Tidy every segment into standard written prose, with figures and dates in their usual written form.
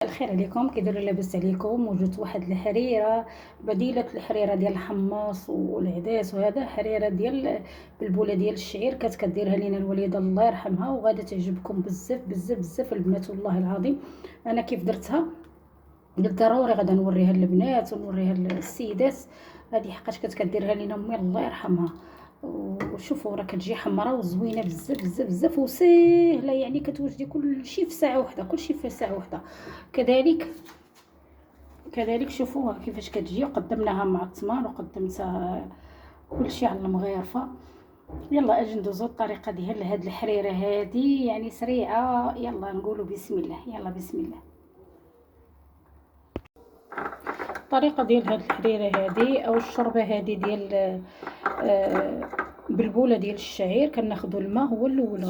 الخير عليكم، كي دايرين؟ لاباس عليكم؟ وجدت واحد الحريره بديله الحريره ديال الحماص والعدس، وهذا حريره ديال بالبوله ديال الشعير كديرها لينا الوالده الله يرحمها، وغادا تعجبكم بزاف بزاف بزاف البنات. والله العظيم انا كيف درتها قلت ضروري غادا نوريها للبنات ونوريها للسيدات. هذه حقاش كديرها لينا امي الله يرحمها. وشوفوا راه كتجي حمراء وزوينه بزاف بزاف بزاف وسهله، يعني كتوجدي كلشي في ساعه واحده، كلشي في ساعه واحده. كذلك شوفوها كيفاش كتجي، قدمناها مع التمر وقدمتها كلشي على المغيرفه. يلا اجي ندوزو الطريقه ديال هاد الحريره هادي، يعني سريعه. يلا نقولوا بسم الله. يلا بسم الله. الطريقه ديال هاد الحريره هادي او الشوربه هادي ديال بالبوله ديال الشعير، كناخذوا الماء هو الاول.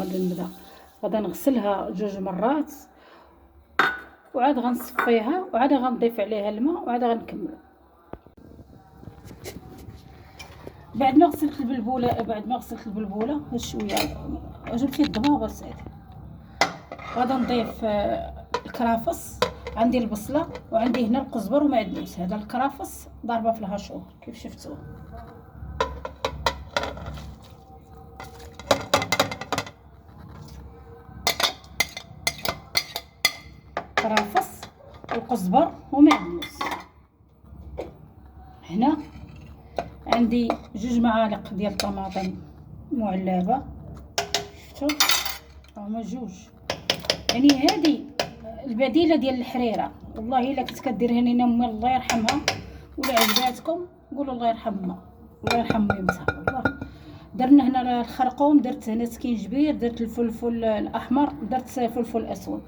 غادا نغسلها 2 مرات، وعاد غنصفيها، وعاد غنضيف عليها الماء، وعاد غنكمل. بعد ما غسلت البلبوله شويه جبت لي الضبابه سعيد، غادا نضيف الكرافس. عندي البصله وعندي هنا القزبر ومعدنوس. هذا الكرافس ضاربه في الهاشور كيف شفتوا. كرافس والقزبر ومعدنوس. هنا عندي 2 معالق ديال الطماطم معلبه، شفتوا هما 2. يعني هذه البديله ديال الحريره. والله الا كنت كديرها لينا امي الله يرحمها، ولا عجباتكم قولوا الله يرحمها، الله يرحم ميمتها. والله درنا هنا الخرقوم، درت هنا سكينجبير، درت الفلفل الاحمر، درت فلفل اسود.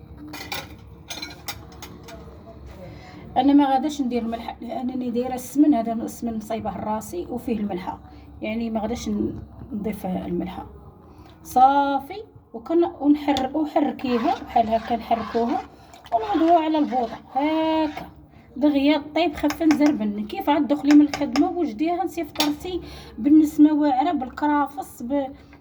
انا ما غاداش ندير الملح لانني دايره السمن. هذا السمن صايبه راسي وفيه الملحه، يعني ما غاداش نضيف الملحه صافي. وحركيها بحال هكا، نحركوها ونوضوها على البوطه هكا دغيا طيب خفه نزربن. كيف عاد تدخلي من الخدمه وجديها انت فطرتي بالنسمه واعره بالكرافس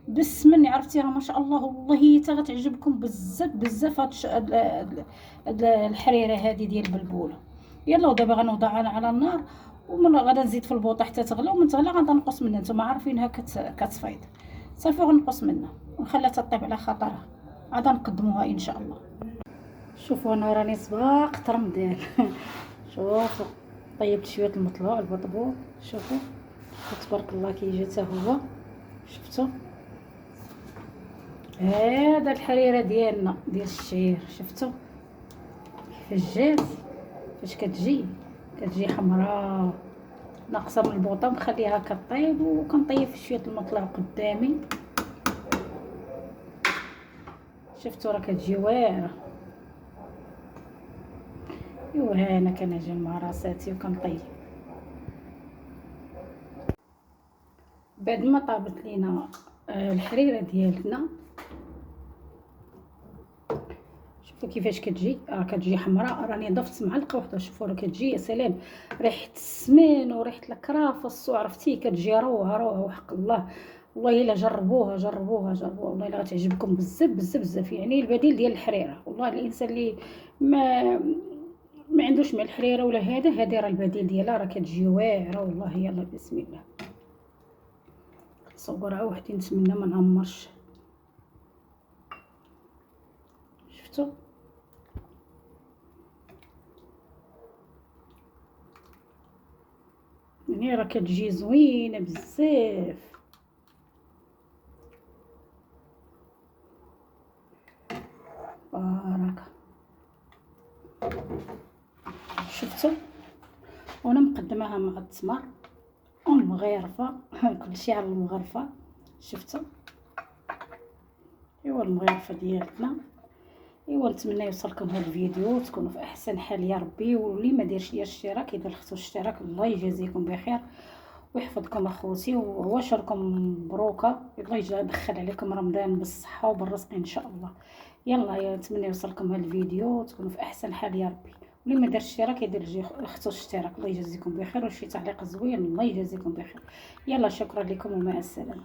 بالسمن، عرفتيها ما شاء الله. والله هي غتعجبكم بزاف بزاف هاد الحريره هذه ديال البلبوله. يلا ودابا غنوضعها على النار، ومن غادا نزيد في البوطه حتى تغلى، ومن تغلى غادا نقص منها. نتوما عارفينها كتصفيد صافي، غنقص منها ونخليها تطيب على خاطرها، عاد نقدموها ان شاء الله. شوفوا انا راني سباقت رمضان شوفوا طيبت شويه المطلوع البطبوط، شوفوا تبارك الله كيجي حتى هو. شفتوا هذا الحريره ديالنا ديال الشعير، شفتوا كيفاش جات، فاش كتجي حمراء ناقصه من البوطه. مخليها كطيب وكنطيب شويه المطلع قدامي. شفتوا راه كتجي واعره. ايوا ها انا كنجي مع راساتي وكنطيب. بعد ما طابت لينا الحريره ديالنا، شوفوا كيفاش كتجي. راه كتجي حمراء، راني ضفت معلقه واحده. شوفوا راه كتجي يا سلام، ريحه السمين وريحه الكرافس، وعرفتي كتجي روعه وحق الله. والله الا جربوها والله الا غتعجبكم بزاف بزاف بزاف. يعني البديل ديال الحريره. والله الانسان اللي ما عندوش مع الحريره ولا هذه راه البديل ديالها، راه كتجي واعره والله. يلا بسم الله. صورها وحدي نتمنى ما نعمرش. شفتوا يعني راه كتجي زوينه بزاف. بارك. شفتوا وانا مقدماها مع التمر والمغيرفه كلشي على المغرفه. شفتوا ايوا المغيرفه ديالنا. ايوا نتمنى يوصلكم هذا الفيديو، تكونوا في احسن حال يا ربي. واللي ما دارش ليا الاشتراك يدير خصو الاشتراك. الله يجازيكم بخير ويحفظكم اخوتي، وعواشركم مبروكه. الله يدخل عليكم رمضان بالصحه وبالرزق ان شاء الله. يلا نتمنى يوصلكم هذا الفيديو، تكونوا في احسن حال يا ربي. واللي ما دارش الاشتراك يدير خصو الاشتراك. الله يجازيكم بخير، وشي تعليق زوين. الله يجازيكم بخير. يلا شكرا لكم ومع السلامه.